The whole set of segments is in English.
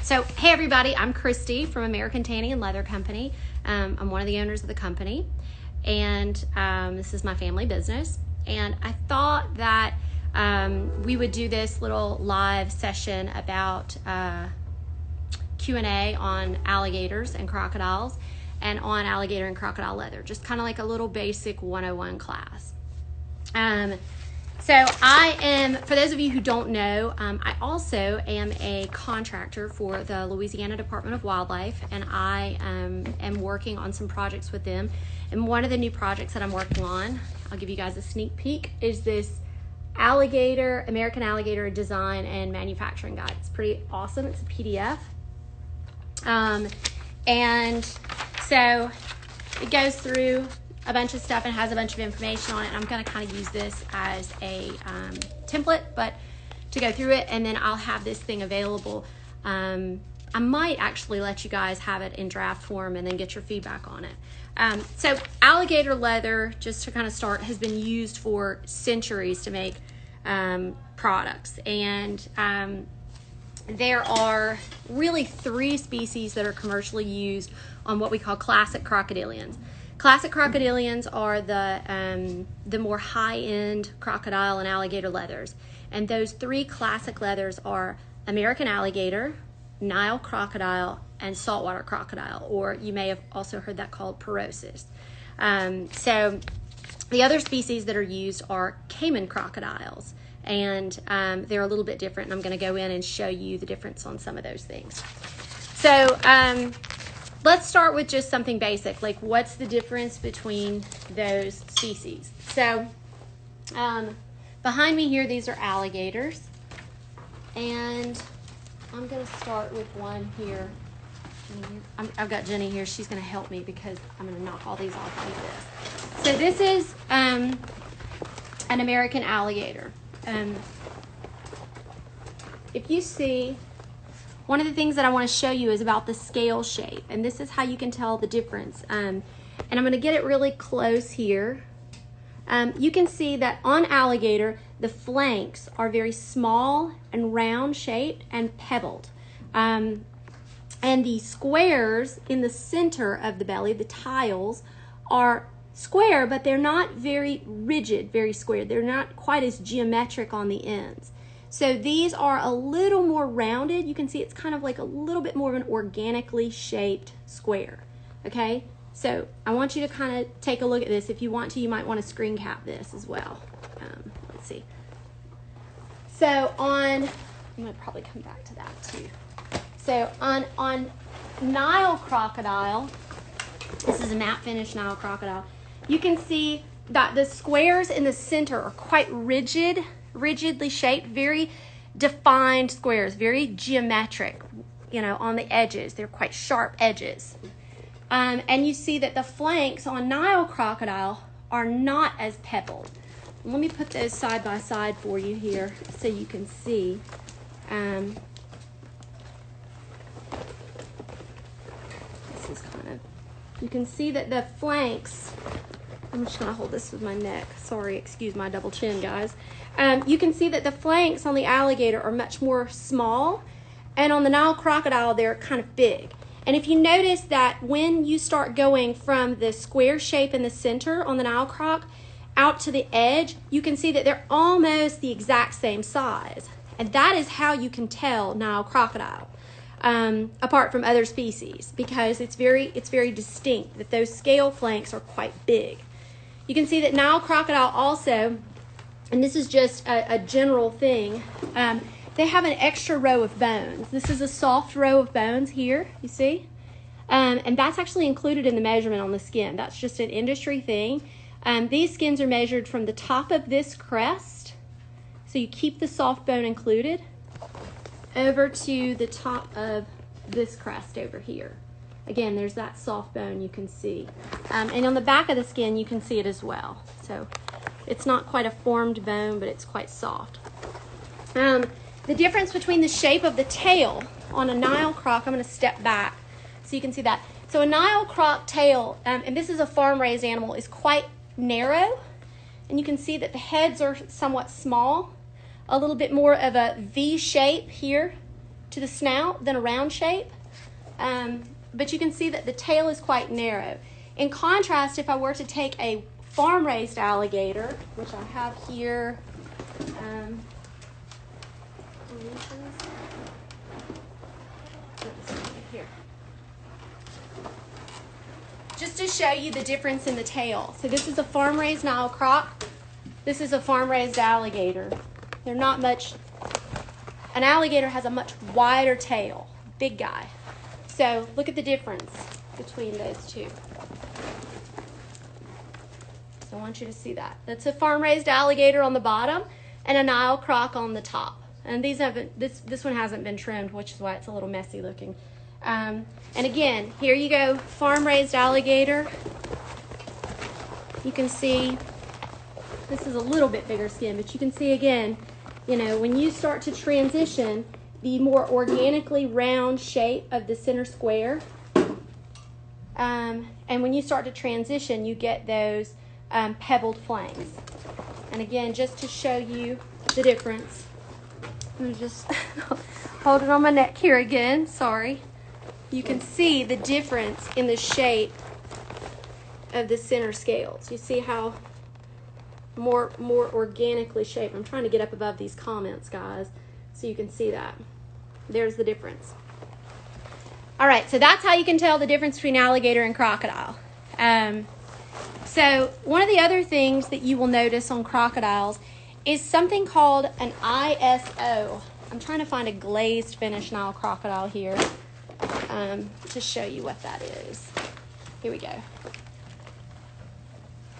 So, hey everybody, I'm Christy from American Tanning and Leather Company. I'm one of the owners of the company, and this is my family business. And I thought that we would do this little live session about Q&A on alligators and crocodiles and on alligator and crocodile leather, just kind of like a little basic 101 class. So I am, for those of you who don't know, I also am a contractor for the Louisiana Department of Wildlife, and I am working on some projects with them. And one of the new projects that I'm working on, I'll give you guys a sneak peek, is this American Alligator Design and Manufacturing Guide. It's pretty awesome. It's a PDF. And so it goes through a bunch of stuff and has a bunch of information on it. And I'm going to kind of use this as a template, but to go through it, and then I'll have this thing available. I might actually let you guys have it in draft form and then get your feedback on it. So alligator leather, just to kind of start, has been used for centuries to make products. And there are really 3 species that are commercially used on what we call classic crocodilians. Classic crocodilians are the more high-end crocodile and alligator leathers. And those 3 classic leathers are American alligator, Nile crocodile, and saltwater crocodile, or you may have also heard that called porosis. So the other species that are used are Cayman crocodiles, and they're a little bit different, and I'm going to go in and show you the difference on some of those things. So let's start with just something basic, like what's the difference between those species. So behind me here, these are alligators, and I'm going to start with one here. I've got Jenny here. She's going to help me because I'm going to knock all these off like this. So this is an American alligator. If you see, one of the things that I want to show you is about the scale shape, and this is how you can tell the difference. And I'm going to get it really close here. You can see that on alligator, the flanks are very small and round shaped and pebbled. And the squares in the center of the belly, the tiles, are square, but they're not very rigid, very square. They're not quite as geometric on the ends. So these are a little more rounded. You can see it's kind of like a little bit more of an organically shaped square. Okay, so I want you to kind of take a look at this. If you want to, you might want to screen cap this as well. Let's see. So I'm going to probably come back to that too. So on Nile crocodile, this is a matte finish Nile crocodile, you can see that the squares in the center are quite rigidly shaped, very defined squares, very geometric, on the edges. They're quite sharp edges. And you see that the flanks on Nile crocodile are not as pebbled. Let me put those side by side for you here so you can see. This is kind of, you can see that the flanks, I'm just going to hold this with my neck. Sorry, excuse my double chin, guys. You can see that the flanks on the alligator are much more small, and on the Nile crocodile, they're kind of big. And if you notice that when you start going from the square shape in the center on the Nile croc out to the edge, you can see that they're almost the exact same size. And that is how you can tell Nile crocodile apart from other species, because it's very distinct that those scale flanks are quite big. You can see that Nile crocodile also, and this is just a general thing, they have an extra row of bones. This is a soft row of bones here, you see? And that's actually included in the measurement on the skin. That's just an industry thing. These skins are measured from the top of this crest, so you keep the soft bone included, over to the top of this crest over here. Again, there's that soft bone you can see. And on the back of the skin, you can see it as well. So it's not quite a formed bone, but it's quite soft. The difference between the shape of the tail on a Nile croc, I'm going to step back so you can see that. So a Nile croc tail, and this is a farm-raised animal, is quite narrow. And you can see that the heads are somewhat small, a little bit more of a V shape here to the snout than a round shape. But you can see that the tail is quite narrow. In contrast, if I were to take a farm-raised alligator, which I have here, here, just to show you the difference in the tail. So this is a farm-raised Nile croc. This is a farm-raised alligator. They're not much. An alligator has a much wider tail, big guy. So look at the difference between those two. So I want you to see that. That's a farm-raised alligator on the bottom and a Nile croc on the top. And these haven't. This one hasn't been trimmed, which is why it's a little messy looking. And again, here you go, farm-raised alligator. You can see this is a little bit bigger skin, but you can see again, you know, when you start to transition, the more organically round shape of the center square. And when you start to transition, you get those pebbled flanks. And again, just to show you the difference, I'm just hold it on my neck here again, sorry. You can see the difference in the shape of the center scales. You see how more organically shaped. I'm trying to get up above these comments, guys, so you can see that. There's the difference. All right, so that's how you can tell the difference between alligator and crocodile. So one of the other things that you will notice on crocodiles is something called an ISO. I'm trying to find a glazed finish Nile crocodile here to show you what that is. Here we go.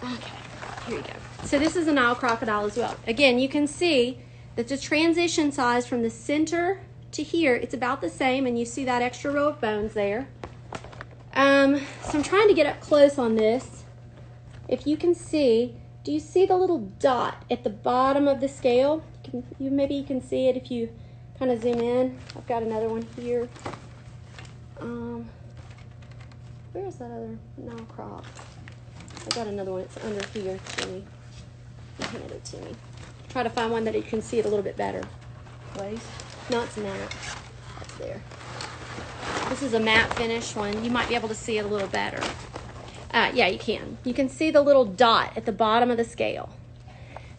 Okay, here we go. So this is a Nile crocodile as well. Again, you can see that the transition size from the center to here, it's about the same, and you see that extra row of bones there. So I'm trying to get up close on this. If you can see, do you see the little dot at the bottom of the scale? Maybe you can see it if you kind of zoom in. I've got another one here. Where's that other Nile croc? I've got another one. It's under here, Jimmy. Hand it to me. Try to find one that you can see it a little bit better. Please. No, it's matte. That's there. This is a matte finish one. You might be able to see it a little better. Yeah, you can. You can see the little dot at the bottom of the scale.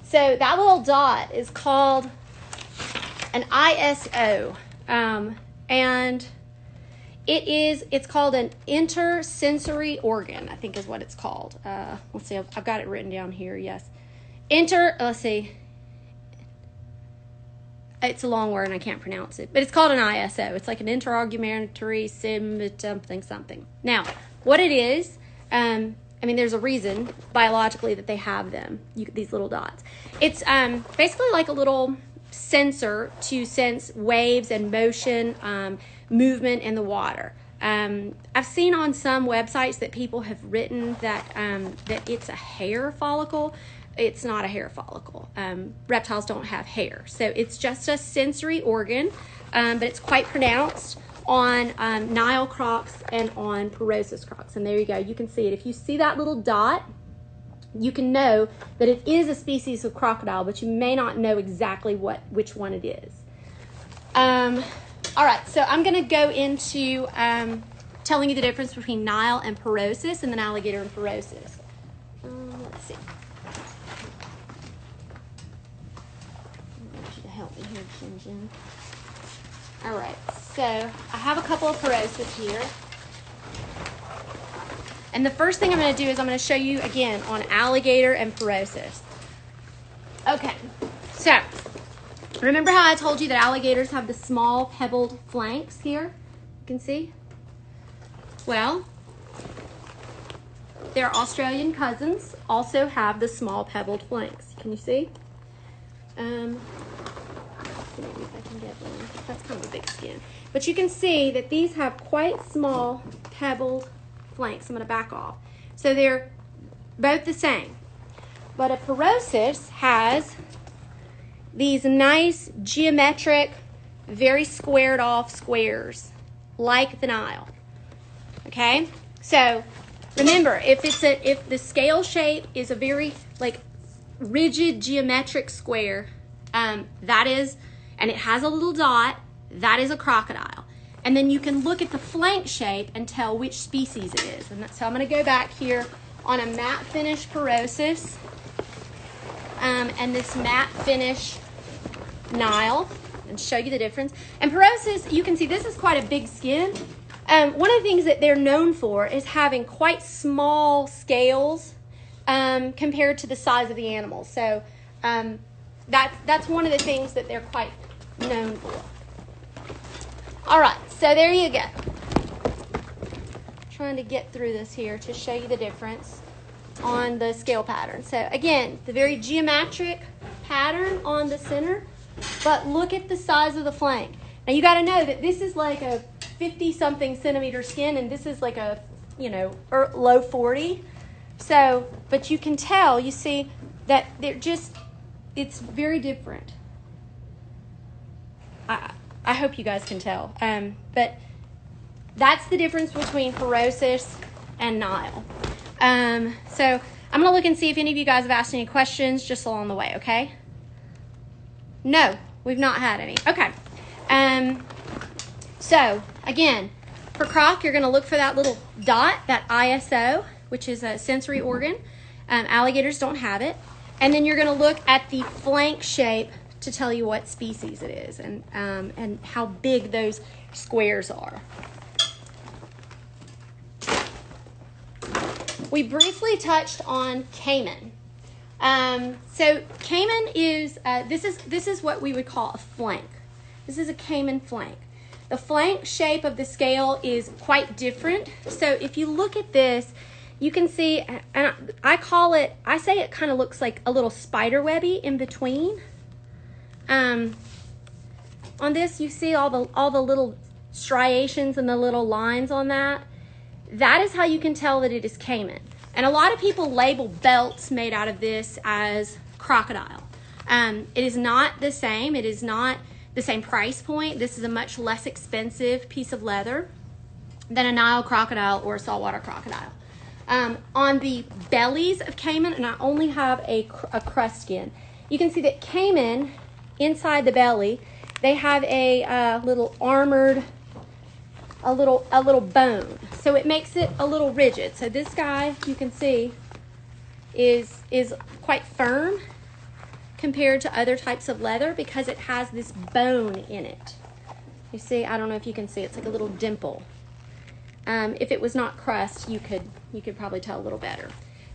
So that little dot is called an ISO. And it's called an intersensory organ, I think is what it's called. Let's see, I've got it written down here, yes. Let's see. It's a long word and I can't pronounce it, but it's called an ISO. It's like an interargumentary something. Now, what it is, I mean, there's a reason biologically that they have them, these little dots. It's basically like a little sensor to sense waves and motion, movement in the water. I've seen on some websites that people have written that that it's a hair follicle. It's not a hair follicle. Reptiles don't have hair, so it's just a sensory organ, but it's quite pronounced on Nile crocs and on Porosus crocs. And there you go. You can see it. If you see that little dot, you can know that it is a species of crocodile, but you may not know exactly which one it is. All right, so I'm going to go into telling you the difference between Nile and Porosus, and then alligator and Porosus. Let's see. I want you to help me here, Jin. All right, so I have a couple of Porosus here. And the first thing I'm going to do is I'm going to show you again on alligator and Porosus. Okay, so remember how I told you that alligators have the small pebbled flanks here? You can see? Well, their Australian cousins also have the small pebbled flanks. Can you see? Maybe if I can get one. That's kind of a big skin. But you can see that these have quite small pebbled flanks. I'm going to back off. So they're both the same. But a Porosus has these nice geometric, very squared off squares, like the Nile. Okay? So remember, if the scale shape is a very like rigid geometric square, that is, and it has a little dot, that is a crocodile. And then you can look at the flank shape and tell which species it is. And so I'm going to go back here on a matte finish Porosis and this matte finish Nile and show you the difference. And Porosis, you can see this is quite a big skin. One of the things that they're known for is having quite small scales compared to the size of the animal. So that's one of the things that they're quite known for. All right, so there you go. Trying to get through this here to show you the difference on the scale pattern. So again, the very geometric pattern on the center, but look at the size of the flank. Now you got to know that this is like a 50-something centimeter skin, and this is like a, low 40. So, but you can tell, you see that it's very different. I hope you guys can tell. But that's the difference between Porosis and Nile. So I'm going to look and see if any of you guys have asked any questions just along the way, okay? No, we've not had any. Okay. So, again, for croc, you're going to look for that little dot, that ISO, which is a sensory organ. Alligators don't have it. And then you're going to look at the flank shape to tell you what species it is and how big those squares are. We briefly touched on Cayman. So Cayman is, this is what we would call a flank. This is a Cayman flank. The flank shape of the scale is quite different. So if you look at this, you can see, and I say it kind of looks like a little spider webby in between. On this, you see all the little striations and the little lines on that. That is how you can tell that it is Cayman. And a lot of people label belts made out of this as crocodile. It is not the same. It is not the same price point. This is a much less expensive piece of leather than a Nile crocodile or a saltwater crocodile. On the bellies of Cayman, and I only have a crust skin, you can see that Cayman, inside the belly, they have a little armored, a little bone. So it makes it a little rigid. So this guy, you can see, is quite firm compared to other types of leather because it has this bone in it. You see, I don't know if you can see, it's like a little dimple. If it was not crust, you could probably tell a little better.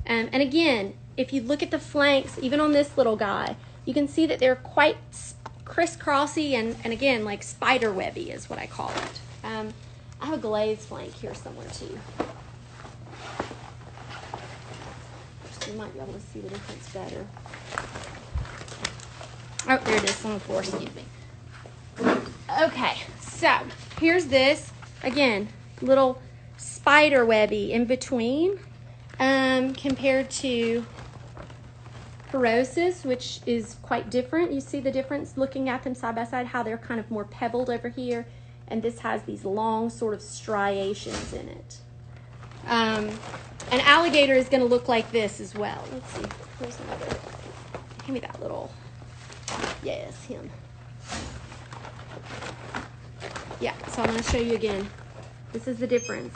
And again, if you look at the flanks, even on this little guy, you can see that they're quite crisscrossy and again, like spider webby is what I call it. I have a glazed flank here somewhere too. So you might be able to see the difference better. Oh, there it is on the floor, excuse me. Okay, so here's this, again, little spider webby in between compared to Porosis, which is quite different. You see the difference looking at them side by side, how they're kind of more pebbled over here, and this has these long sort of striations in it. An alligator is going to look like this as well. Let's see, where's another? Give me that little, yes, him. Yeah, so I'm going to show you again. This is the difference.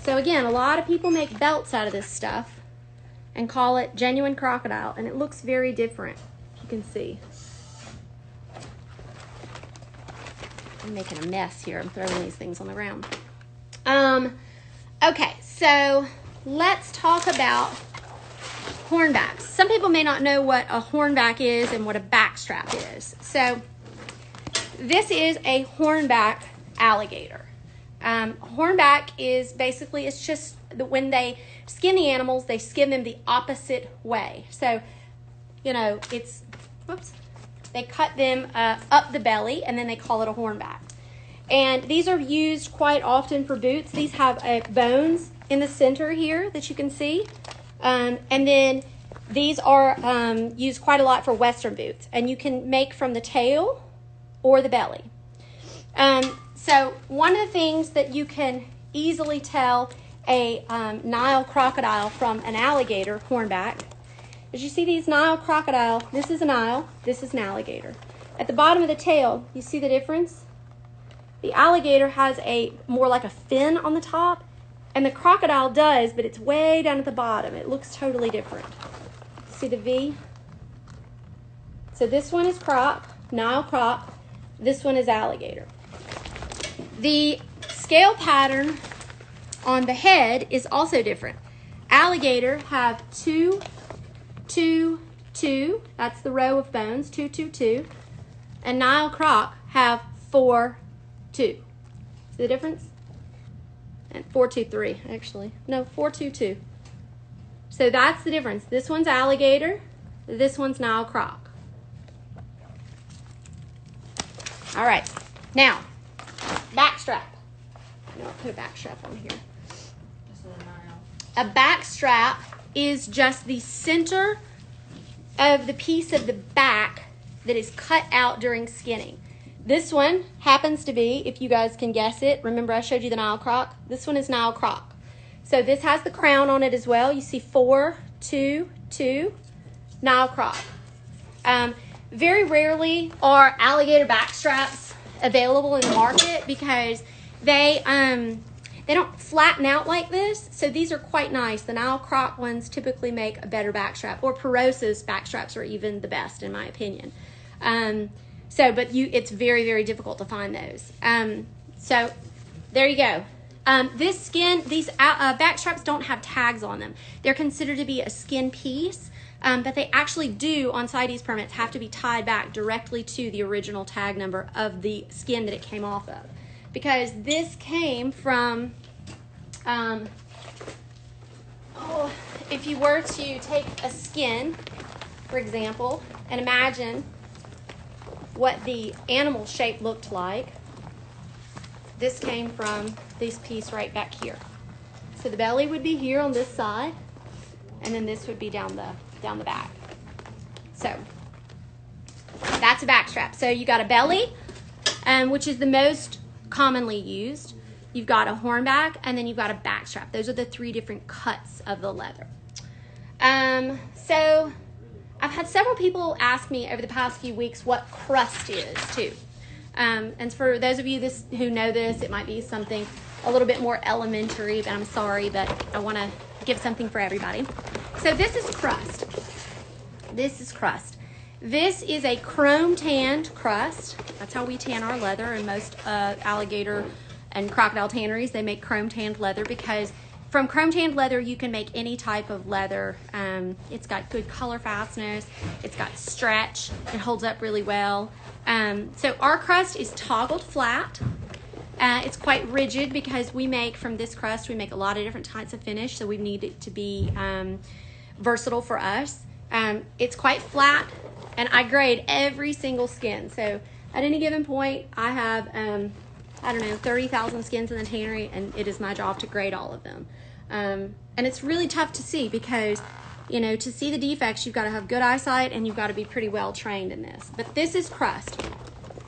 So again, a lot of people make belts out of this stuff and call it genuine crocodile, and it looks very different, you can see. I'm making a mess here. I'm throwing these things on the ground. Okay, so let's talk about hornbacks. Some people may not know what a hornback is and what a backstrap is. So this is a hornback alligator. Hornback is basically, it's just that when they skin the animals, they skin them the opposite way. So, it's, they cut them up the belly and then they call it a hornback. And these are used quite often for boots. These have bones in the center here that you can see. And then these are used quite a lot for Western boots. And you can make from the tail or the belly. So one of the things that you can easily tell a Nile crocodile from an alligator hornback is you see these Nile crocodile, this is a Nile, this is an alligator. At the bottom of the tail, you see the difference? The alligator has a more like a fin on the top, and the crocodile does, but it's way down at the bottom. It looks totally different. See the V? So this one is croc, Nile croc. This one is alligator. The scale pattern on the head is also different. Alligator have 2, 2, 2. That's the row of bones, 2, 2, 2. And Nile croc have 4, 2. See the difference? And 4, 2, 3, actually. No, 4, 2, 2. So that's the difference. This one's alligator. This one's Nile croc. All right. Now, back strap. I'll put a back strap on here. A back strap is just the center of the piece of the back that is cut out during skinning. This one happens to be, if you guys can guess it, remember I showed you the Nile croc? This one is Nile croc. So this has the crown on it as well. You see 4, 2, 2, Nile croc. Very rarely are alligator back straps available in the market because they don't flatten out like this, so these are quite nice. The Nile croc ones typically make a better back strap, or Perosa's back straps are even the best in my opinion. It's very, very difficult to find those. So there you go. These back straps don't have tags on them. They're considered to be a skin piece, but they actually do, on CITES permits, have to be tied back directly to the original tag number of the skin that it came off of. Because this came from, if you were to take a skin, for example, and imagine what the animal shape looked like, this came from this piece right back here. So the belly would be here on this side, and then this would be down the back. So that's a back strap. So you got a belly, which is the most commonly used. You've got a hornback, and then you've got a back strap. Those are the 3 different cuts of the leather. So I've had several people ask me over the past few weeks what crust is too. And for those of you who know this, it might be something a little bit more elementary, but I'm sorry, but I want to give something for everybody. So this is crust. This is crust. This is a chrome tanned crust. That's how we tan our leather, and most alligator and crocodile tanneries, they make chrome tanned leather because from chrome tanned leather you can make any type of leather. It's got good color fastness, it's got stretch, it holds up really well. So our crust is toggled flat. It's quite rigid because we make from this crust, we make a lot of different types of finish, so we need it to be versatile for us. It's quite flat, and I grade every single skin. So at any given point, I have, I don't know, 30,000 skins in the tannery, and it is my job to grade all of them. And it's really tough to see because, you know, to see the defects, you've got to have good eyesight and you've got to be pretty well trained in this. But this is crust.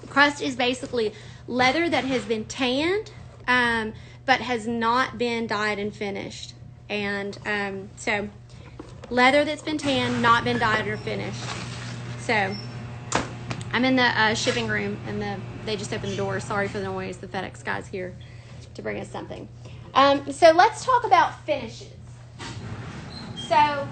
Crust is basically leather that has been tanned, but has not been dyed and finished. And so leather that's been tanned, not been dyed or finished. So I'm in the shipping room, and they just opened the door. Sorry for the noise. The FedEx guy's here to bring us something. So let's talk about finishes. So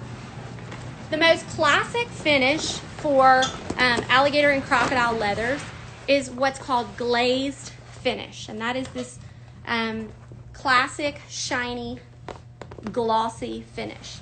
the most classic finish for alligator and crocodile leathers is what's called glazed finish. And that is this classic, shiny, glossy finish.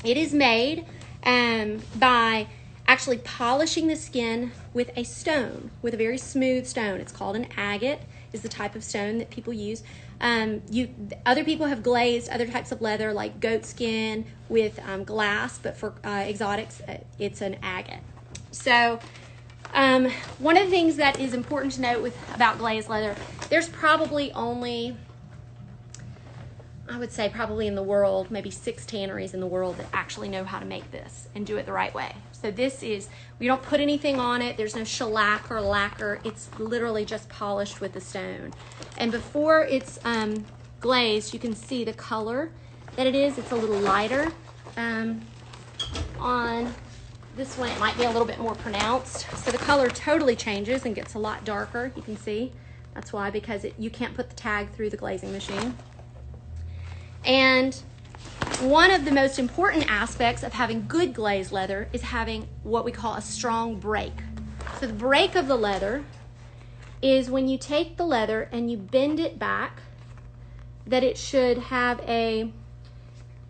It is made by actually polishing the skin with a stone, with a very smooth stone. It's called an agate, is the type of stone that people use. Other people have glazed other types of leather like goat skin with glass, but for exotics, it's an agate. So one of the things that is important to note about glazed leather, there's probably only, I would say probably in the world, maybe 6 tanneries in the world that actually know how to make this and do it the right way. So this is, we don't put anything on it. There's no shellac or lacquer. It's literally just polished with the stone. And before it's glazed, you can see the color that it is. It's a little lighter. On this one, it might be a little bit more pronounced. So the color totally changes and gets a lot darker. You can see That's why, because you can't put the tag through the glazing machine. And one of the most important aspects of having good glazed leather is having what we call a strong break. So the break of the leather is when you take the leather and you bend it back, that it should have a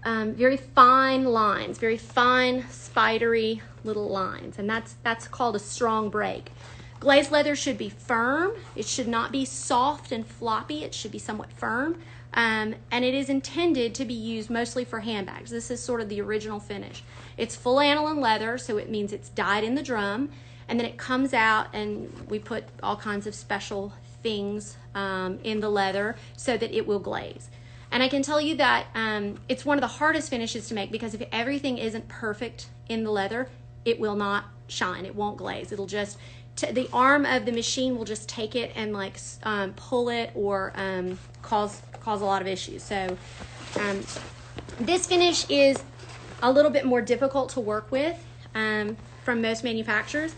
very fine lines, very fine, spidery little lines, and that's called a strong break. Glazed leather should be firm. It should not be soft and floppy. It should be somewhat firm, and it is intended to be used mostly for handbags. This is sort of the original finish. It's full aniline leather, so it means it's dyed in the drum, and then it comes out, and we put all kinds of special things in the leather so that it will glaze. And I can tell you that it's one of the hardest finishes to make, because if everything isn't perfect in the leather, it will not shine. It won't glaze. It'll just, the arm of the machine will just take it and like pull it or cause a lot of issues. So this finish is a little bit more difficult to work with from most manufacturers.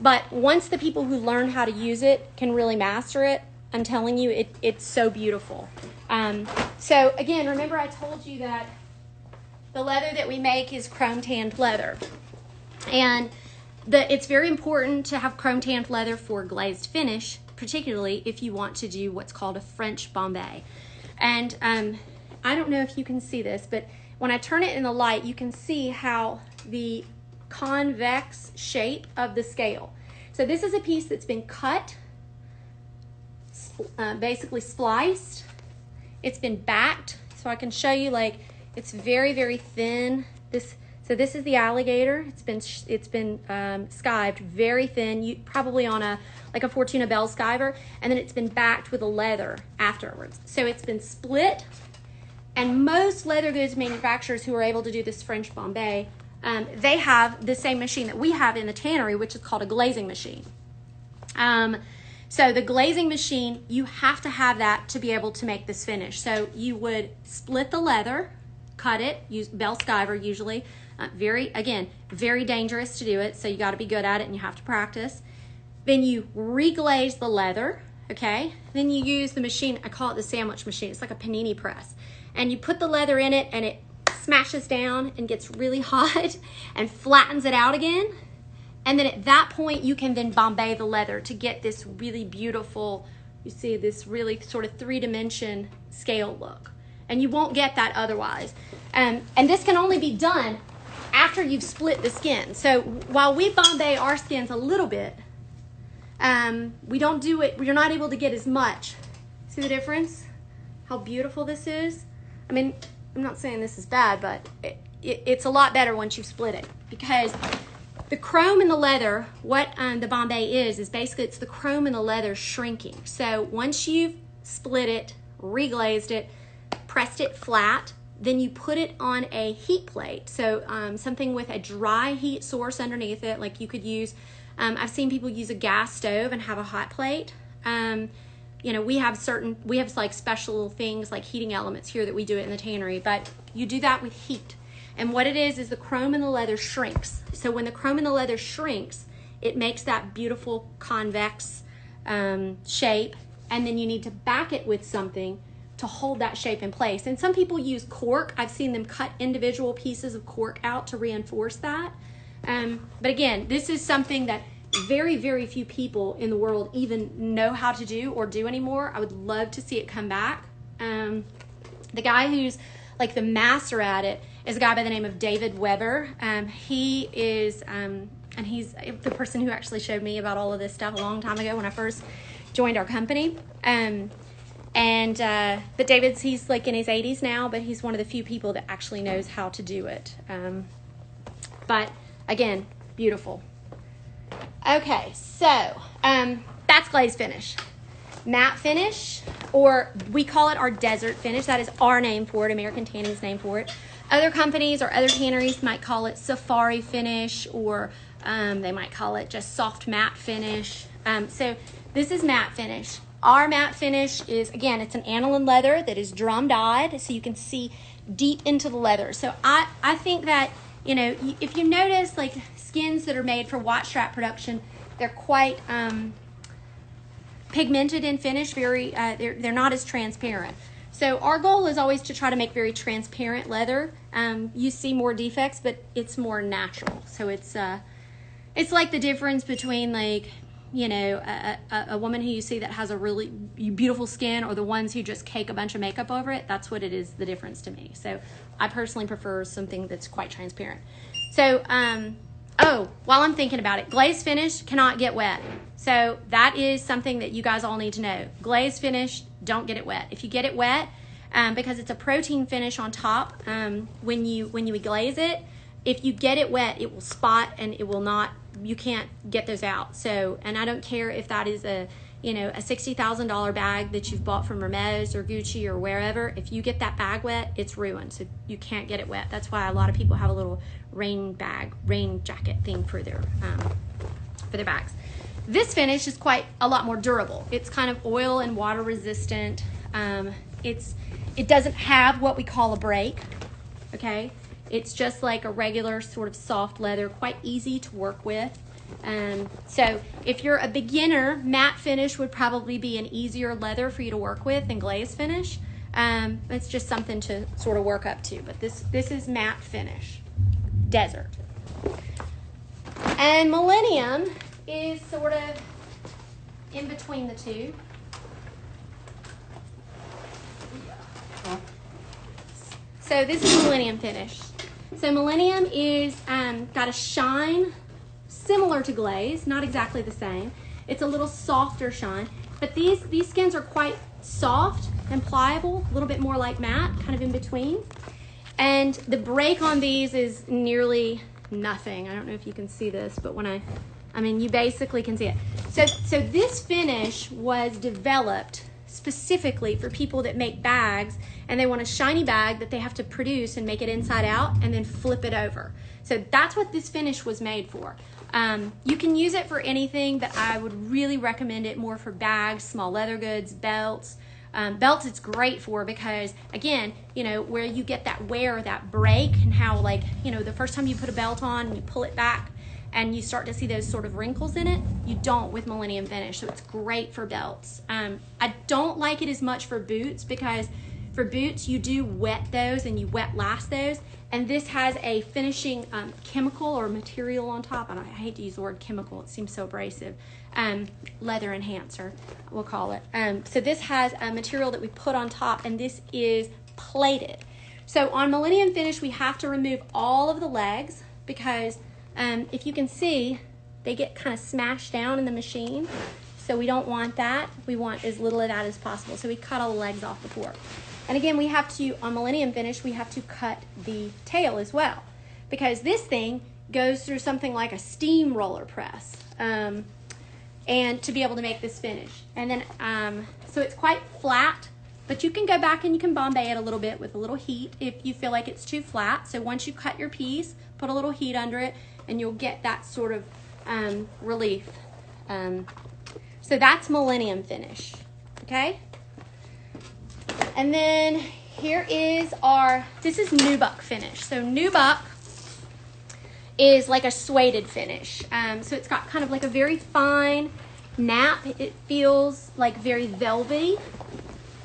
But once the people who learn how to use it can really master it, I'm telling you, it's so beautiful. So again, remember I told you that the leather that we make is chrome tanned leather. And it's very important to have chrome tanned leather for glazed finish, particularly if you want to do what's called a French Bombay. And I don't know if you can see this, but when I turn it in the light, you can see how the convex shape of the scale. So this is a piece that's been cut, basically spliced. It's been backed, so I can show you, like, it's very, very thin. So this is the alligator. It's been skived very thin, probably on a Fortuna Bell skiver, and then it's been backed with a leather afterwards. So it's been split, and most leather goods manufacturers who are able to do this French Bombay, they have the same machine that we have in the tannery, which is called a glazing machine. So the glazing machine, you have to have that to be able to make this finish. So you would split the leather, cut it, use bell skiver usually. Very dangerous to do it, so you got to be good at it and you have to practice. Then you reglaze the leather, okay? Then you use the machine, I call it the sandwich machine. It's like a panini press. And you put the leather in it and it smashes down and gets really hot and flattens it out again. And then at that point, you can then Bombay the leather to get this really beautiful, you see this really sort of 3-dimension scale look. And you won't get that otherwise. And this can only be done after you've split the skin. So while we Bombay our skins a little bit, we don't do it, you're not able to get as much. See the difference? How beautiful this is? I mean, I'm not saying this is bad, but it's a lot better once you've split it, because the chrome in the leather, what the Bombay is basically it's the chrome in the leather shrinking. So once you've split it, reglazed it, pressed it flat, then you put it on a heat plate. So something with a dry heat source underneath it, like you could use, I've seen people use a gas stove and have a hot plate. You know, we have like special things like heating elements here that we do it in the tannery, but you do that with heat. And what it is the chrome in the leather shrinks. So when the chrome in the leather shrinks, it makes that beautiful convex shape, and then you need to back it with something to hold that shape in place. And some people use cork. I've seen them cut individual pieces of cork out to reinforce that. But again, this is something that very, very few people in the world even know how to do or do anymore. I would love to see it come back. The guy who's like the master at it is a guy by the name of David Weber. He is, and he's the person who actually showed me about all of this stuff a long time ago when I first joined our company. But he's like in his 80s now, but he's one of the few people that actually knows how to do it. But again, beautiful. Okay, so that's glaze finish. Matte finish, or we call it our desert finish. That is our name for it, American Tanning's name for it. Other companies or other tanneries might call it safari finish, or they might call it just soft matte finish. So this is matte finish. Our matte finish is, again, it's an aniline leather that is drum dyed, so you can see deep into the leather. So I think that, you know, if you notice, like skins that are made for watch strap production, they're quite pigmented in finish, they're not as transparent. So our goal is always to try to make very transparent leather. You see more defects, but it's more natural. So it's like the difference between, like, you know, a woman who you see that has a really beautiful skin, or the ones who just cake a bunch of makeup over it. That's what it is, the difference to me. So I personally prefer something that's quite transparent. So, oh, while I'm thinking about it, glaze finish cannot get wet. So that is something that you guys all need to know. Glaze finish, don't get it wet. If you get it wet, because it's a protein finish on top, when you glaze it, if you get it wet, it will spot and it will not, you can't get those out. So, and I don't care if that is a $60,000 bag that you've bought from Hermes or Gucci or wherever. If you get that bag wet, it's ruined. So you can't get it wet. That's why a lot of people have a little rain jacket thing for their bags. This finish is quite a lot more durable. It's kind of oil and water resistant. It doesn't have what we call a break, okay? It's just like a regular sort of soft leather, quite easy to work with. So if you're a beginner, matte finish would probably be an easier leather for you to work with than glaze finish. It's just something to sort of work up to. But this is matte finish, desert. And Millennium is sort of in between the two. So this is Millennium Finish. So Millennium is got a shine similar to glaze, not exactly the same. It's a little softer shine, but these skins are quite soft and pliable, a little bit more like matte, kind of in between. And the break on these is nearly nothing. I don't know if you can see this, but when I mean, you basically can see it. So this finish was developed specifically for people that make bags and they want a shiny bag that they have to produce and make it inside out and then flip it over. So that's what this finish was made for. You can use it for anything, but I would really recommend it more for bags, small leather goods, belts. Belts it's great for because, again, you know, where you get that wear, that break, and how, like, you know, the first time you put a belt on and you pull it back and you start to see those sort of wrinkles in it, you don't with Millennium Finish. So it's great for belts. I don't like it as much for boots because for boots you do wet those and you wet last those, and this has a finishing chemical or material on top. I hate to use the word chemical, it seems so abrasive. Leather enhancer, we'll call it. So this has a material that we put on top, and this is plated. So on Millennium Finish we have to remove all of the legs because if you can see, they get kind of smashed down in the machine. So we don't want that. We want as little of that as possible. So we cut all the legs off the fork. And again, we have to, on Millennium Finish, we have to cut the tail as well, because this thing goes through something like a steamroller press, and to be able to make this finish. And then, so it's quite flat, but you can go back and you can Bombay it a little bit with a little heat if you feel like it's too flat. So once you cut your piece, put a little heat under it, and you'll get that sort of relief. So that's Millennium Finish, okay? And then here is this is Nubuck Finish. So Nubuck is like a suede finish. So it's got kind of like a very fine nap. It feels like very velvety.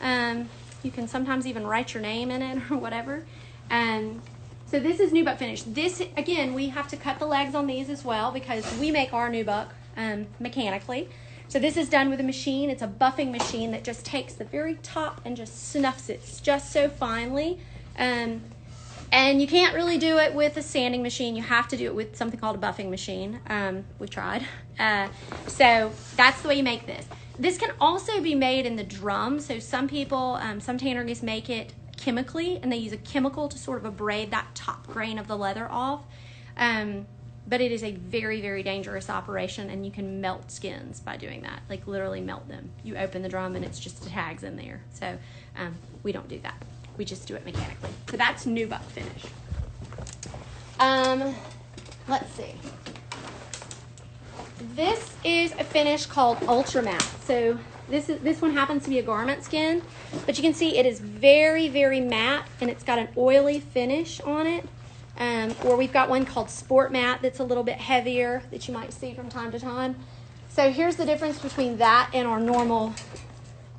You can sometimes even write your name in it or whatever. So this is Nubuck Finish. This, again, we have to cut the legs on these as well because we make our Nubuck mechanically. So this is done with a machine. It's a buffing machine that just takes the very top and just snuffs it just so finely. And you can't really do it with a sanding machine. You have to do it with something called a buffing machine. We've tried. So that's the way you make this. This can also be made in the drum. So some people, some tanneries make it chemically, and they use a chemical to sort of abrade that top grain of the leather off. But it is a very, very dangerous operation, and you can melt skins by doing that, like literally melt them. You open the drum and it's just the tags in there. So we don't do that. We just do it mechanically. So that's Nubuck Finish. Let's see. This is a finish called Ultra Matte. So this one happens to be a garment skin, but you can see it is very, very matte, and it's got an oily finish on it. Or we've got one called Sport Matte that's a little bit heavier that you might see from time to time. So here's the difference between that and our normal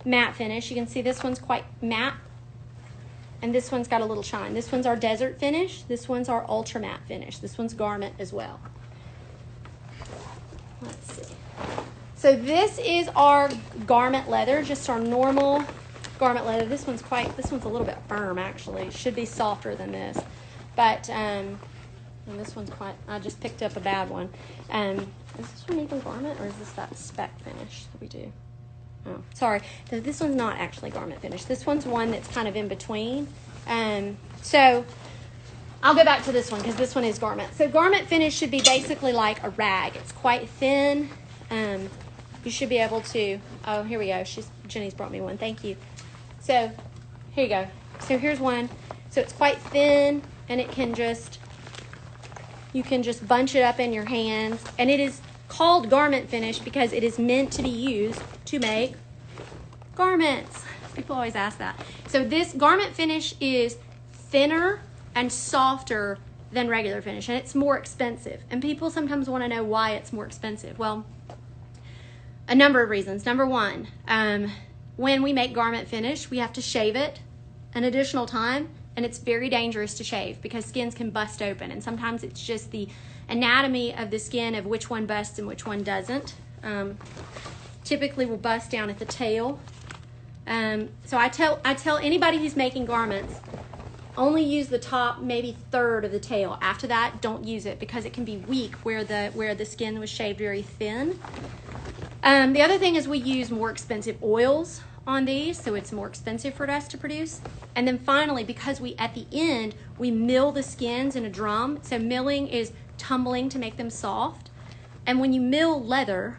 matte finish. You can see this one's quite matte, and this one's got a little shine. This one's our desert finish. This one's our ultra matte finish. This one's garment as well. Let's see. So this is our garment leather, just our normal garment leather. This one's a little bit firm actually. It should be softer than this. But and this one's I just picked up a bad one. Is this one even garment, or is this that spec finish that we do? Oh, sorry. This one's not actually garment finish. This one's one that's kind of in between. So I'll go back to this one because this one is garment. So garment finish should be basically like a rag. It's quite thin. You should be able to, oh, here we go. Jenny's brought me one. Thank you. So here you go. So here's one. So it's quite thin, and you can just bunch it up in your hands. And it is called garment finish because it is meant to be used to make garments. People always ask that. So this garment finish is thinner and softer than regular finish, and it's more expensive. And people sometimes want to know why it's more expensive. Well, a number of reasons. Number one, when we make garment finish, we have to shave it an additional time, and it's very dangerous to shave because skins can bust open, and sometimes it's just the anatomy of the skin of which one busts and which one doesn't. Typically will bust down at the tail. So I tell anybody who's making garments, only use the top maybe third of the tail. After that, don't use it because it can be weak where the skin was shaved very thin. The other thing is we use more expensive oils on these, so it's more expensive for us to produce. And then finally, because at the end, we mill the skins in a drum. So milling is tumbling to make them soft. And when you mill leather,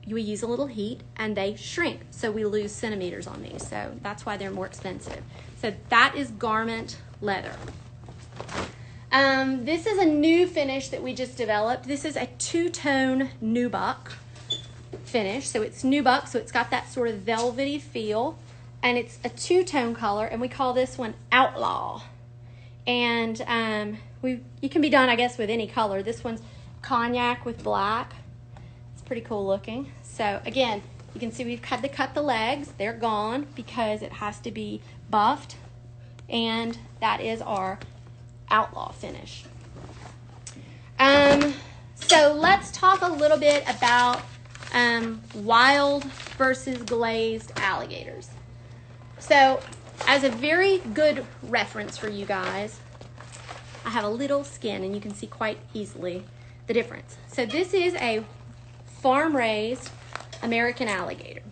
you use a little heat and they shrink. So we lose centimeters on these. So that's why they're more expensive. So that is garment leather. This is a new finish that we just developed. This is a two-tone Nubuck finish. So it's Nubuck, so it's got that sort of velvety feel, and it's a two-tone color, and we call this one Outlaw. And you can be done, I guess, with any color. This one's cognac with black. It's pretty cool looking. So again, you can see we've had to cut the legs. They're gone because it has to be buffed, and that is our Outlaw finish. So let's talk a little bit about wild versus glazed alligators. So as a very good reference for you guys, I have a little skin, and you can see quite easily the difference. So this is a farm-raised American alligator.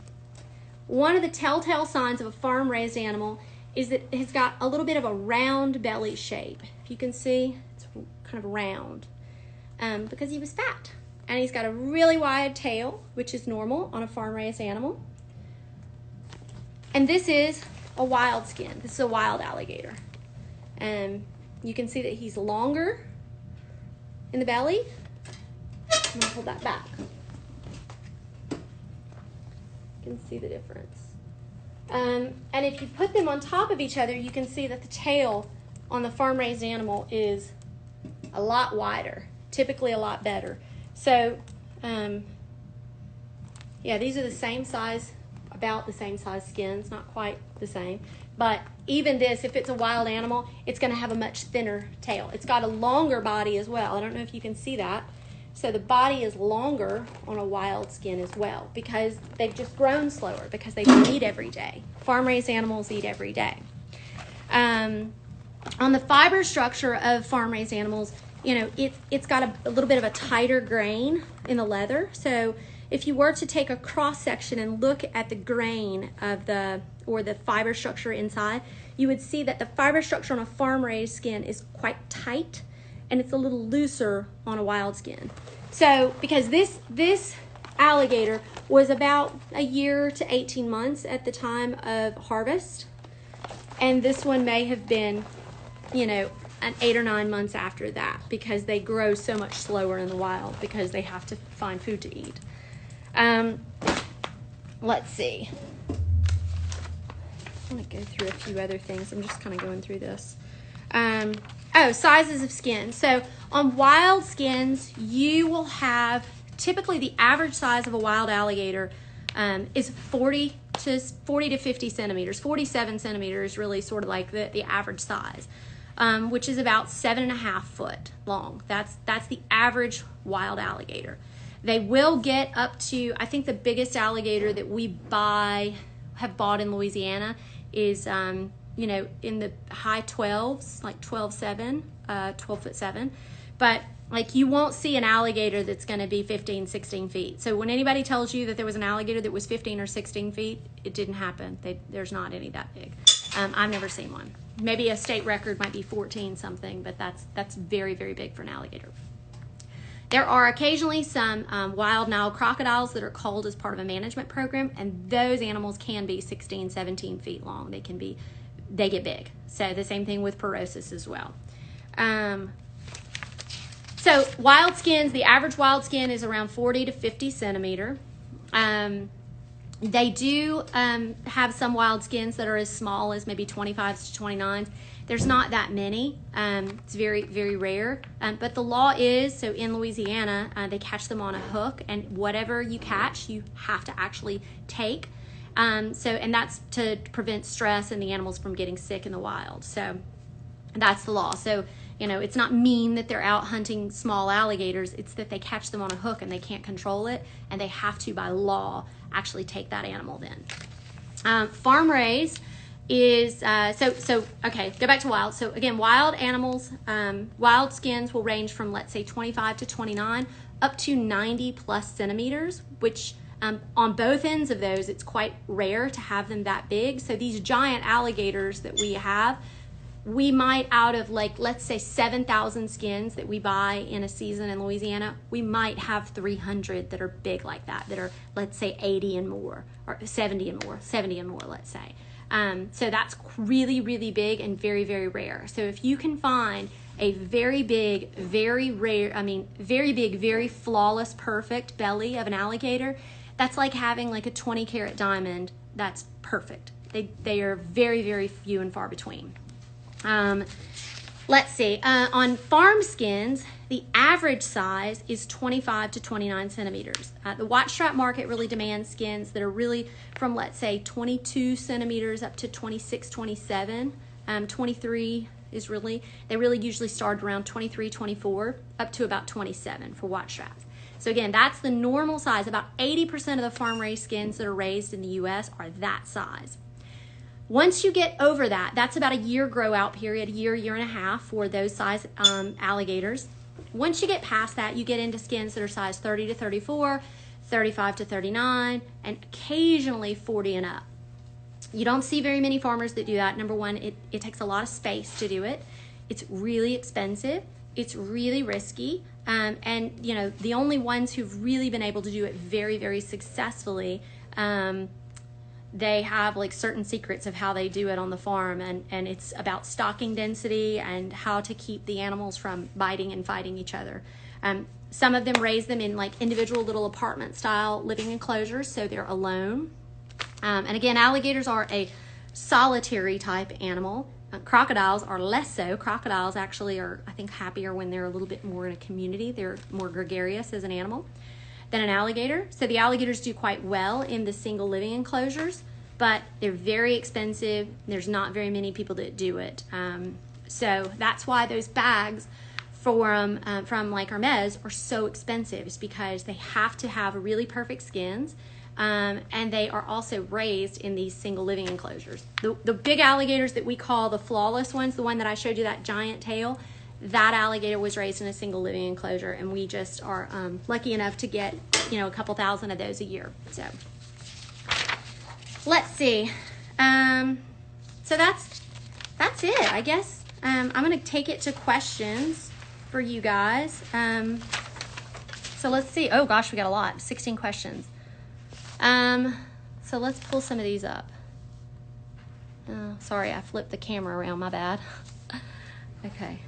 One of the telltale signs of a farm-raised animal is that it has got a little bit of a round belly shape. If you can see, it's kind of round because he was fat. And he's got a really wide tail, which is normal on a farm-raised animal. And this is a wild skin. This is a wild alligator. You can see that he's longer in the belly. I'm gonna hold that back. You can see the difference. And if you put them on top of each other, you can see that the tail on the farm-raised animal is a lot wider, typically a lot better. So, yeah, these are the same size, about the same size skins, not quite the same. But even this, if it's a wild animal, it's going to have a much thinner tail. It's got a longer body as well. I don't know if you can see that. So the body is longer on a wild skin as well because they've just grown slower because they don't eat every day. Farm-raised animals eat every day. On the fiber structure of farm-raised animals, you know, it's got a little bit of a tighter grain in the leather. So if you were to take a cross section and look at the grain of the fiber structure inside, you would see that the fiber structure on a farm-raised skin is quite tight, and it's a little looser on a wild skin. So because this alligator was about a year to 18 months at the time of harvest, and this one may have been, you know, 8 or 9 months after that because they grow so much slower in the wild because they have to find food to eat. Let's see. I want to go through a few other things. I'm just kind of going through this. Sizes of skin. So on wild skins, you will have typically the average size of a wild alligator is 40 to 50 centimeters. 47 centimeters really sort of like the average size, which is about 7.5 foot long. That's the average wild alligator. They will get up to, I think the biggest alligator that we have bought in Louisiana is, you know, in the high 12s, like 12'7", but like you won't see an alligator that's going to be 15, 16 feet. So when anybody tells you that there was an alligator that was 15 or 16 feet, it didn't happen. There's not any that big. I've never seen one. Maybe a state record might be 14 something, but that's very, very big for an alligator. There are occasionally some wild Nile crocodiles that are culled as part of a management program, and those animals can be 16, 17 feet long. They get big. So the same thing with porosis as well. So wild skins, the average wild skin is around 40 to 50 centimeter. They do have some wild skins that are as small as maybe 25s to 29s. There's not that many. It's very, very rare. But the law is, so in Louisiana, they catch them on a hook, and whatever you catch, you have to actually take. And that's to prevent stress and the animals from getting sick in the wild. So that's the law. So, you know, it's not mean that they're out hunting small alligators. It's that they catch them on a hook and they can't control it, and they have to, by law, actually take that animal then. Farm raised is, okay, go back to wild. So again, wild animals, wild skins will range from, let's say, 25 to 29 up to 90 plus centimeters, which on both ends of those, it's quite rare to have them that big. So these giant alligators that we have, we might, out of like, let's say 7,000 skins that we buy in a season in Louisiana, we might have 300 that are big like that are, let's say 80 and more, or 70 and more, let's say. So that's really, really big and very, very rare. So if you can find a very big, very rare, very big, very flawless, perfect belly of an alligator, that's like having like a 20 karat diamond. That's perfect. They are very, very few and far between. Let's see, on farm skins, the average size is 25 to 29 centimeters. The watch strap market really demands skins that are really from, let's say, 22 centimeters up to 26, 27. 23 is really, they really usually start around 23, 24, up to about 27 for watch straps. So again, that's the normal size. About 80% of the farm raised skins that are raised in the U.S. are that size. Once you get over that, that's about a year grow out period, year and a half for those size alligators. Once you get past that, you get into skins that are size 30 to 34, 35 to 39, and occasionally 40 and up. You don't see very many farmers that do that. Number one, it takes a lot of space to do it. It's really expensive. It's really risky. And you know, the only ones who've really been able to do it very, very successfully, they have like certain secrets of how they do it on the farm, and it's about stocking density and how to keep the animals from biting and fighting each other. Some of them raise them in like individual little apartment style living enclosures, so they're alone. And again, alligators are a solitary type animal. Crocodiles are less so. Crocodiles actually are, I think, happier when they're a little bit more in a community. They're more gregarious as an animal than an alligator. So the alligators do quite well in the single living enclosures, but they're very expensive. There's not very many people that do it. So that's why those bags from like Hermes are so expensive. It's because they have to have really perfect skins, and they are also raised in these single living enclosures. The big alligators that we call the flawless ones, the one that I showed you, that giant tail, that alligator was raised in a single living enclosure, and we just are lucky enough to get, you know, a couple thousand of those a year. So let's see. So that's it, I guess. I'm gonna take it to questions for you guys. So let's see. Oh gosh, we got a lot. 16 questions. So let's pull some of these up. Sorry, I flipped the camera around. My bad. Okay.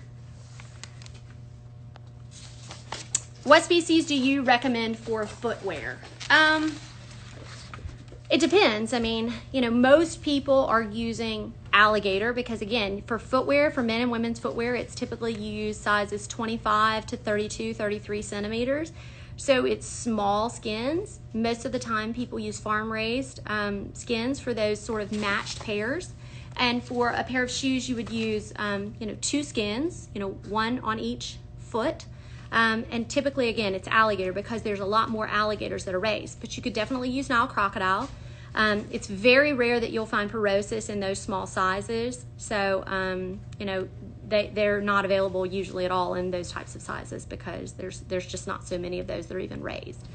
What species do you recommend for footwear? It depends. I mean, you know, most people are using alligator because, again, for footwear, for men and women's footwear, it's typically you use sizes 25 to 32, 33 centimeters. So it's small skins. Most of the time people use farm-raised skins for those sort of matched pairs. And for a pair of shoes, you would use, 2 skins, one on each foot. And typically, again, it's alligator because there's a lot more alligators that are raised. But you could definitely use Nile Crocodile. It's very rare that you'll find porosis in those small sizes. So, they're not available usually at all in those types of sizes because there's just not so many of those that are even raised.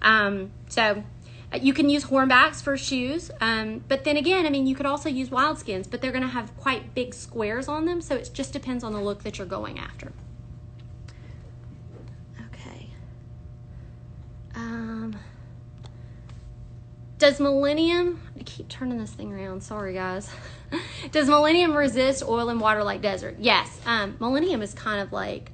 So you can use hornbacks for shoes, but then again, you could also use wild skins, but they're going to have quite big squares on them, so it just depends on the look that you're going after. Okay. Does Millennium, I keep turning this thing around, sorry guys. Does Millennium resist oil and water like desert? Yes. Millennium is kind of like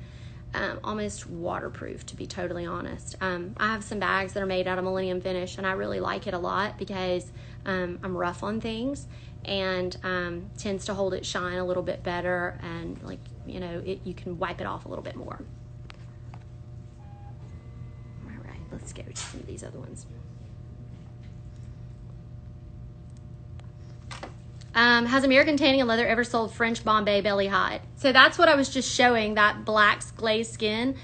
almost waterproof, to be totally honest. I have some bags that are made out of Millennium Finish, and I really like it a lot because I'm rough on things, and tends to hold its shine a little bit better, and you can wipe it off a little bit more. All right, let's go to some of these other ones. Has American Tanning and Leather ever sold French Bombay belly hide? So that's what I was just showing, that black glazed skin.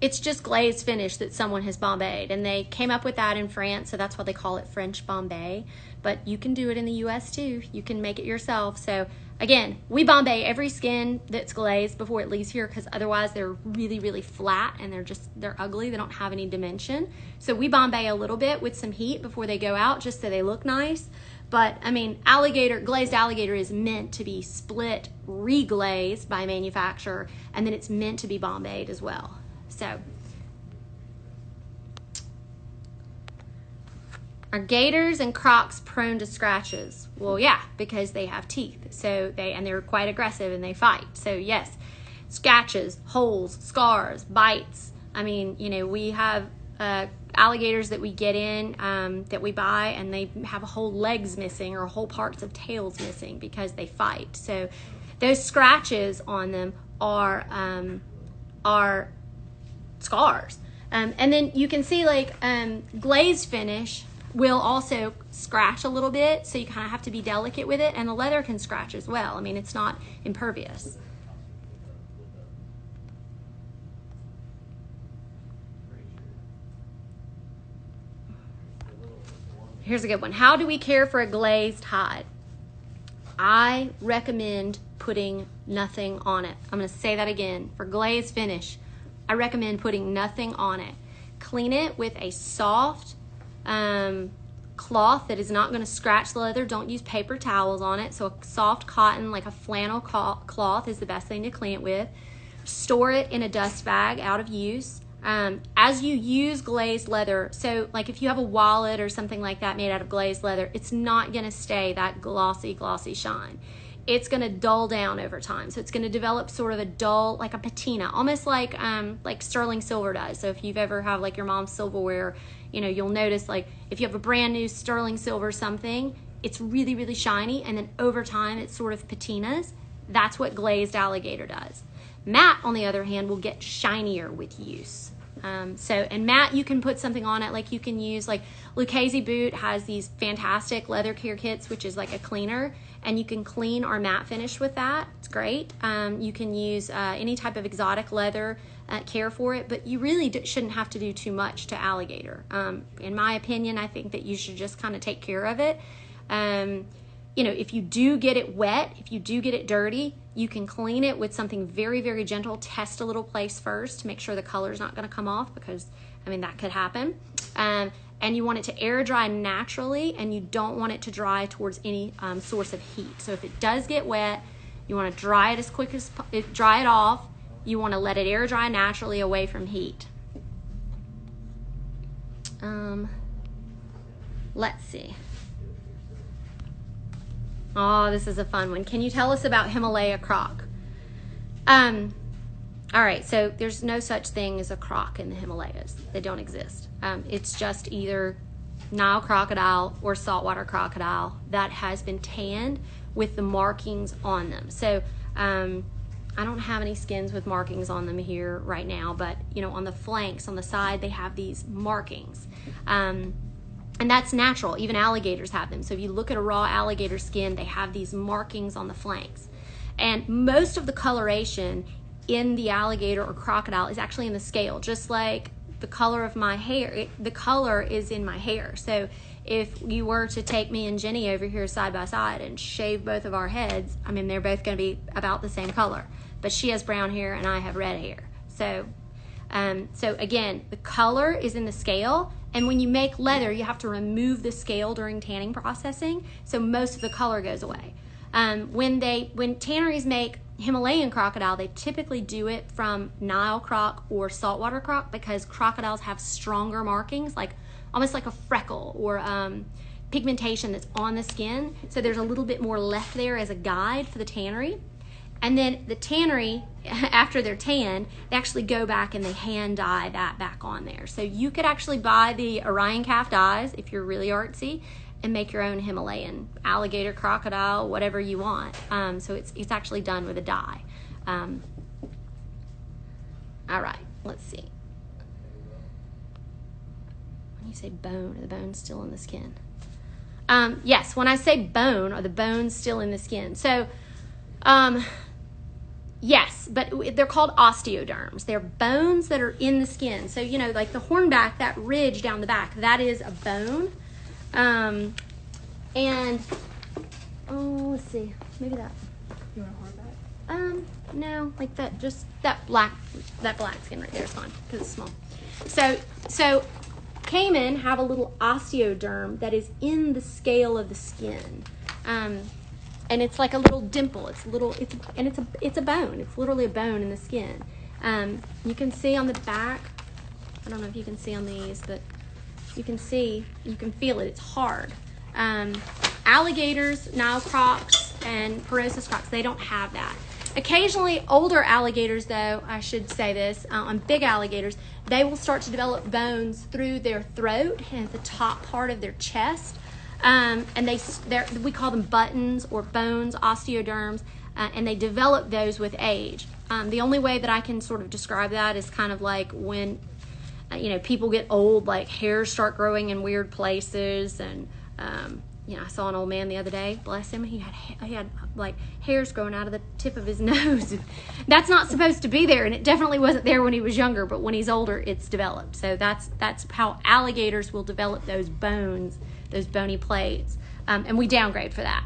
It's just glazed finish that someone has bombayed, and they came up with that in France, so that's why they call it French Bombay. But you can do it in the US too. You can make it yourself. So again, we bombay every skin that's glazed before it leaves here, because otherwise they're really, really flat and they're ugly. They don't have any dimension. So we bombay a little bit with some heat before they go out, just so they look nice. But glazed alligator is meant to be split, reglazed by manufacturer, and then it's meant to be bombayed as well. So, are gators and crocs prone to scratches? Well, yeah, because they have teeth. So they're quite aggressive and they fight. So yes, scratches, holes, scars, bites. We have alligators that we get in that we buy, and they have whole legs missing or whole parts of tails missing because they fight. So those scratches on them are scars. And then you can see glazed finish will also scratch a little bit, so you kind of have to be delicate with it, and the leather can scratch as well. It's not impervious. Here's a good one. How do we care for a glazed hide? I recommend putting nothing on it. I'm going to say that again. For glazed finish, I recommend putting nothing on it. Clean it with a soft cloth that is not going to scratch the leather. Don't use paper towels on it. So a soft cotton, like a flannel cloth, is the best thing to clean it with. Store it in a dust bag out of use. As you use glazed leather, so if you have a wallet or something like that made out of glazed leather, it's not going to stay that glossy shine. It's going to dull down over time. So it's going to develop sort of a dull, like a patina, almost like sterling silver does. So if you've ever have your mom's silverware, you'll notice if you have a brand new sterling silver something, it's really, really shiny, and then over time it sort of patinas. That's what glazed alligator does. Matte, on the other hand, will get shinier with use. And matte, you can put something on it, you can use, Lucchese Boot has these fantastic leather care kits, which is like a cleaner, and you can clean or matte finish with that. It's great. You can use any type of exotic leather care for it, but you really shouldn't have to do too much to alligator. In my opinion, I think that you should just kind of take care of it. If you do get it wet, if you do get it dirty, you can clean it with something very, very gentle. Test a little place first to make sure the color's not going to come off, because, that could happen. And you want it to air dry naturally, and you don't want it to dry towards any source of heat. So if it does get wet, you want to dry it as quick as dry it off. You want to let it air dry naturally away from heat. Let's see. Oh, this is a fun one. Can you tell us about Himalaya croc? All right, so there's no such thing as a croc in the Himalayas. They don't exist. It's just either Nile crocodile or saltwater crocodile that has been tanned with the markings on them. So I don't have any skins with markings on them here right now, but on the flanks, on the side, they have these markings. And that's natural. Even alligators have them. So if you look at a raw alligator skin, they have these markings on the flanks. And most of the coloration in the alligator or crocodile is actually in the scale, just like the color of my hair. The color is in my hair. So if you were to take me and Jenny over here side by side and shave both of our heads, I mean, they're both going to be about the same color. But she has brown hair and I have red hair. So again, the color is in the scale. And when you make leather, you have to remove the scale during tanning processing. So most of the color goes away. When tanneries make Himalayan crocodile, they typically do it from Nile croc or saltwater croc because crocodiles have stronger markings, like almost like a freckle or pigmentation that's on the skin. So there's a little bit more left there as a guide for the tannery. And then the tannery, after they're tanned, they actually go back and they hand dye that back on there. So you could actually buy the Orion calf dyes if you're really artsy and make your own Himalayan alligator, crocodile, whatever you want. So it's actually done with a dye. All right, let's see. When you say bone, are the bones still in the skin? Yes, when I say bone, are the bones still in the skin? So, yes, but they're called osteoderms. They're bones that are in the skin. So, like the hornback, that ridge down the back, that is a bone. Let's see, maybe that. You want a hornback? No, like that, just that black skin right there is fine because it's small. So Cayman have a little osteoderm that is in the scale of the skin. And it's like a little dimple. It's a bone. It's literally a bone in the skin. You can see on the back, I don't know if you can see on these, but you can feel it. It's hard. Alligators, Nile crocs, and Porosus crocs, they don't have that. Occasionally, older alligators, though, I should say this, on big alligators, they will start to develop bones through their throat and at the top part of their chest. And we call them buttons or bones, osteoderms, and they develop those with age. The only way that I can sort of describe that is kind of like when people get old, like hairs start growing in weird places. And I saw an old man the other day, bless him, he had like hairs growing out of the tip of his nose. That's not supposed to be there, and it definitely wasn't there when he was younger, but when he's older, it's developed. So that's how alligators will develop those bones, those bony plates, and we downgrade for that.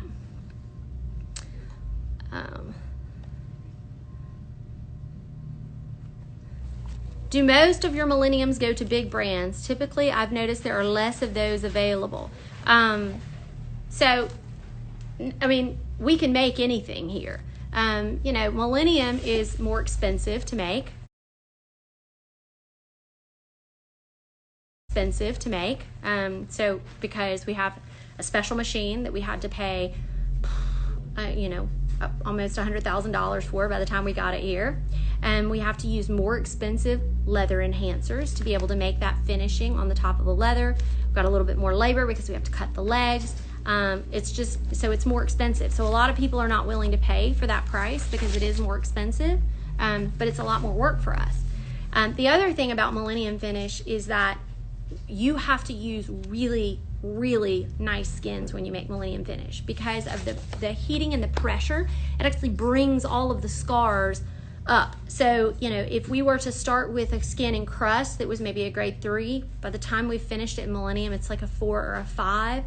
Do most of your millenniums go to big brands? Typically, I've noticed there are less of those available. So, I mean, we can make anything here. Millennium is more expensive to make. So because we have a special machine that we had to pay, almost $100,000 for by the time we got it here. And we have to use more expensive leather enhancers to be able to make that finishing on the top of the leather. We've got a little bit more labor because we have to cut the legs. It's more expensive. So a lot of people are not willing to pay for that price because it is more expensive, but it's a lot more work for us. The other thing about Millennium Finish is that you have to use really, really nice skins when you make Millennium Finish because of the heating and the pressure. It actually brings all of the scars up. So, if we were to start with a skin and crust that was maybe a grade 3, by the time we finished it in Millennium, it's like a 4 or a 5.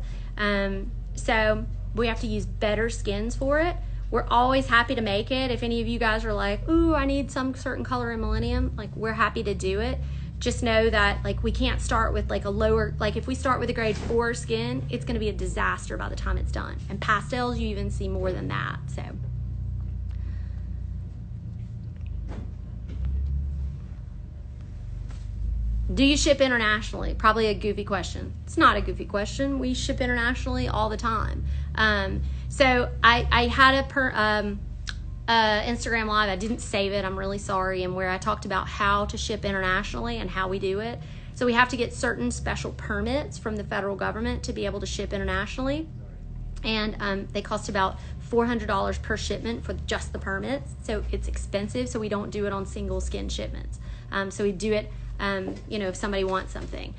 So we have to use better skins for it. We're always happy to make it. If any of you guys are like, ooh, I need some certain color in Millennium, like we're happy to do it. Just know that like we can't start with like a lower, like if we start with a grade 4 skin, it's going to be a disaster by the time it's done. And pastels, you even see more than that. So. Do you ship internationally? Probably a goofy question. It's not a goofy question. We ship internationally all the time. So I had a Instagram Live. I didn't save it. I'm really sorry. And where I talked about how to ship internationally and how we do it. So we have to get certain special permits from the federal government to be able to ship internationally. And they cost about $400 per shipment for just the permits. So it's expensive. So we don't do it on single skin shipments. So we do it, if somebody wants something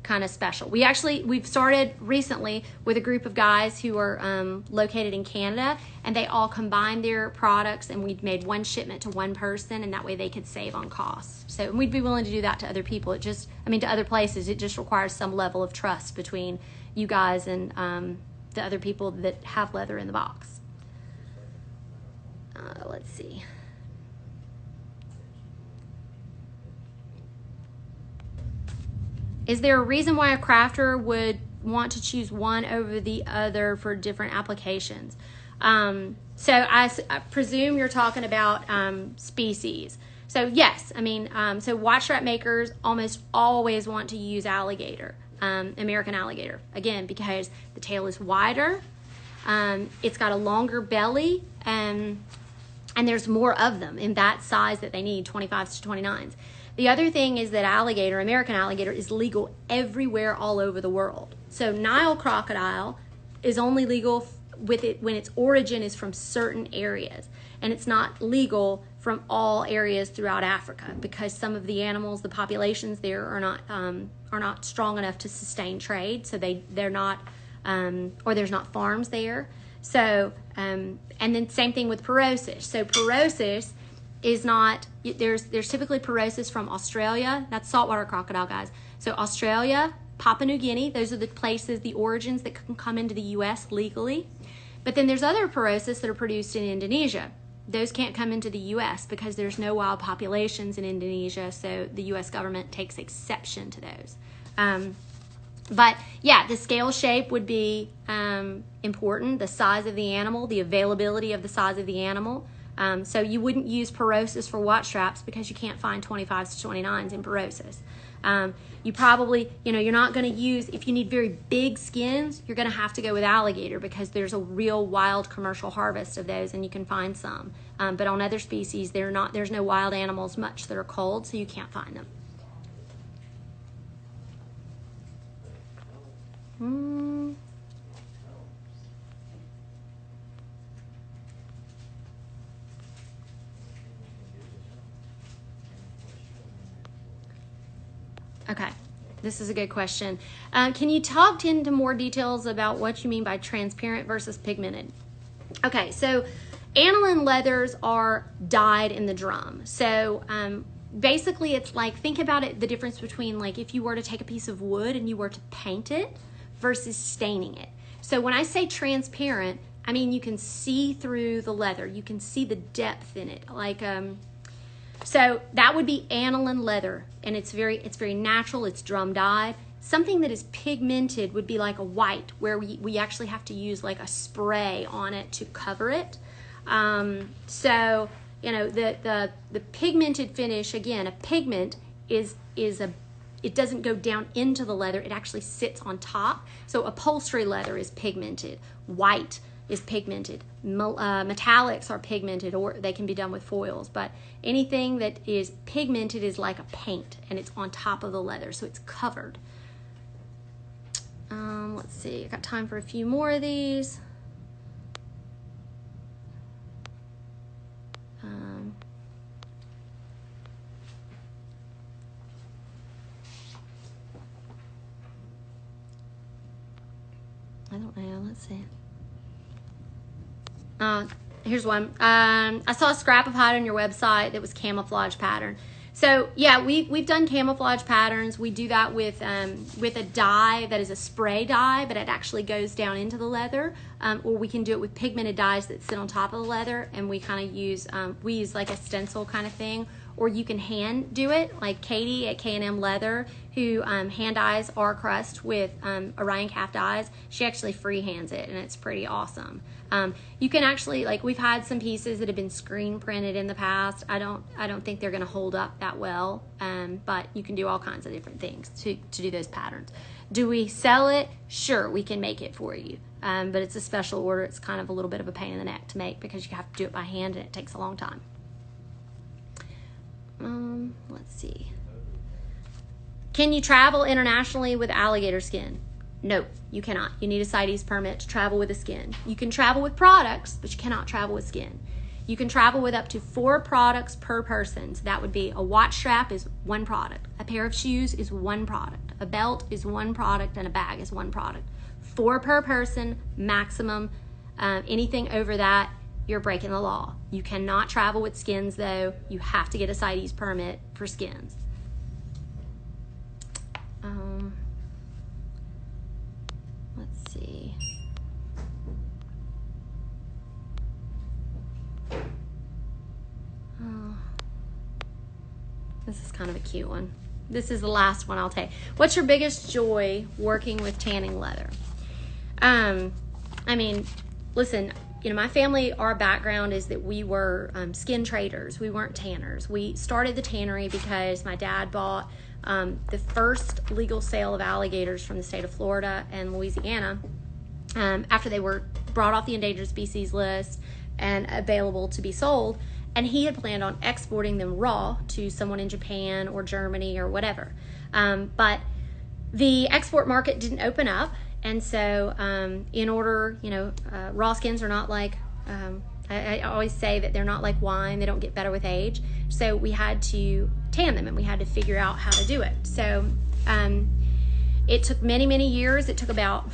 kind of special. We've started recently with a group of guys who are located in Canada, and they all combined their products, and we'd made one shipment to one person, and that way they could save on costs. So and we'd be willing to do that to other people. To other places. It just requires some level of trust between you guys and the other people that have leather in the box. Let's see. Is there a reason why a crafter would want to choose one over the other for different applications? So I presume you're talking about species. So yes, so watch strap makers almost always want to use alligator, American alligator, again, because the tail is wider, it's got a longer belly, and there's more of them in that size that they need, 25s to 29s. The other thing is that alligator, American alligator, is legal everywhere all over the world. So Nile crocodile is only legal with it when its origin is from certain areas, and it's not legal from all areas throughout Africa because some of the animals, the populations there are not strong enough to sustain trade. So they're not, or there's not farms there. So and then same thing with porosis. So porosis is not, there's typically porosis from Australia. That's saltwater crocodile, guys. So Australia, Papua New Guinea, those are the places, the origins that can come into the U.S. legally. But then there's other porosis that are produced in Indonesia. Those can't come into the U.S. because there's no wild populations in Indonesia, so the U.S. government takes exception to those. But yeah, the scale shape would be important, the size of the animal, the availability of the size of the animal. So you wouldn't use porosis for watch straps because you can't find 25s to 29s in porosis. You probably, you're not going to use, if you need very big skins, you're going to have to go with alligator because there's a real wild commercial harvest of those and you can find some. But on other species, there's no wild animals much that are cold, so you can't find them. Okay, this is a good question. Can you talk into more details about what you mean by transparent versus pigmented? Okay, so aniline leathers are dyed in the drum. So basically it's like, think about it, the difference between like if you were to take a piece of wood and you were to paint it versus staining it. So when I say transparent, I mean you can see through the leather. You can see the depth in it. Like, so that would be aniline leather, and it's very natural. It's drum dyed. Something that is pigmented would be like a white, where we actually have to use like a spray on it to cover it. So the pigmented finish, again, a pigment it doesn't go down into the leather. It actually sits on top. So upholstery leather is pigmented. White is pigmented. Metallics are pigmented, or they can be done with foils. But anything that is pigmented is like a paint, and it's on top of the leather, so it's covered. Let's see. I got time for a few more of these. I don't know. Let's see. Here's one. I saw a scrap of hide on your website that was camouflage pattern. So yeah, we've done camouflage patterns. We do that with a dye that is a spray dye, but it actually goes down into the leather. Or we can do it with pigmented dyes that sit on top of the leather, and we kind of use like a stencil kind of thing. Or you can hand do it, like Katie at K&M Leather, who hand dyes our crust with Orion calf dyes. She actually freehands it, and it's pretty awesome. You can actually, like, we've had some pieces that have been screen printed in the past. I don't think they're going to hold up that well, but you can do all kinds of different things to do those patterns. Do we sell it? Sure, we can make it for you, but it's a special order. It's kind of a little bit of a pain in the neck to make because you have to do it by hand, and it takes a long time. Let's see. Can you travel internationally with alligator skin? No, you cannot. You need a CITES permit to travel with a skin. You can travel with products, but you cannot travel with skin. You can travel with up to 4 products per person. So that would be a watch strap is 1 product. A pair of shoes is 1 product. A belt is 1 product, and a bag is 1 product. 4 per person, maximum. Anything over that, you're breaking the law. You cannot travel with skins, though. You have to get a CITES permit for skins. Let's see. This is kind of a cute one. This is the last one I'll take. What's your biggest joy working with tanning leather? I mean, listen, you know, my family, our background is that we were skin traders. We weren't tanners. We started the tannery because my dad bought the first legal sale of alligators from the state of Florida and Louisiana after they were brought off the endangered species list and available to be sold. And he had planned on exporting them raw to someone in Japan or Germany or whatever. But the export market didn't open up. And so in order, you know, raw skins are not like, I always say that they're not like wine. They don't get better with age. So we had to tan them, and we had to figure out how to do it. So it took many, many years. It took about,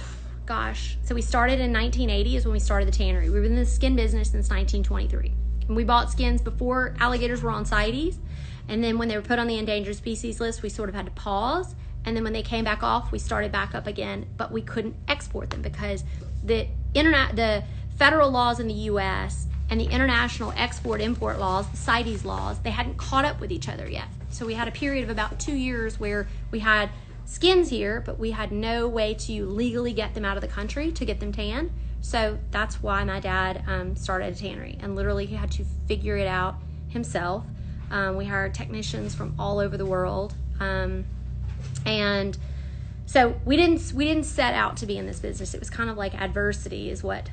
so we started in 1980 is when we started the tannery. We were in the skin business since 1923. And we bought skins before alligators were on CITES. And then when they were put on the endangered species list, we sort of had to pause. And then when they came back off, we started back up again, but we couldn't export them because the federal laws in the U.S. and the international export-import laws, the CITES laws, they hadn't caught up with each other yet. So we had a period of about 2 years where we had skins here, but we had no way to legally get them out of the country to get them tan. So that's why my dad started a tannery, and literally he had to figure it out himself. We hired technicians from all over the world. And so we didn't set out to be in this business. It was kind of like adversity is what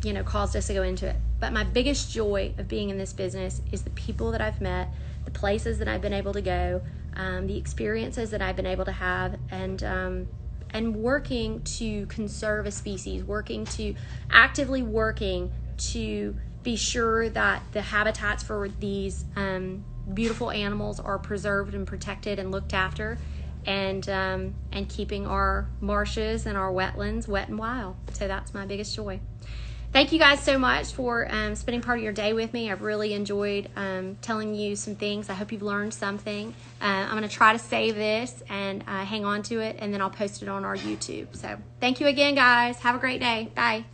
you know, caused us to go into it. But my biggest joy of being in this business is the people that I've met, the places that I've been able to go, the experiences that I've been able to have, and working to conserve a species, actively working to be sure that the habitats for these beautiful animals are preserved and protected and looked after, and keeping our marshes and our wetlands wet and wild. So that's my biggest joy. Thank you guys so much for spending part of your day with me. I've really enjoyed telling you some things. I hope you've learned something. I'm going to try to save this and hang on to it, and then I'll post it on our YouTube. So thank you again, guys. Have a great day. Bye.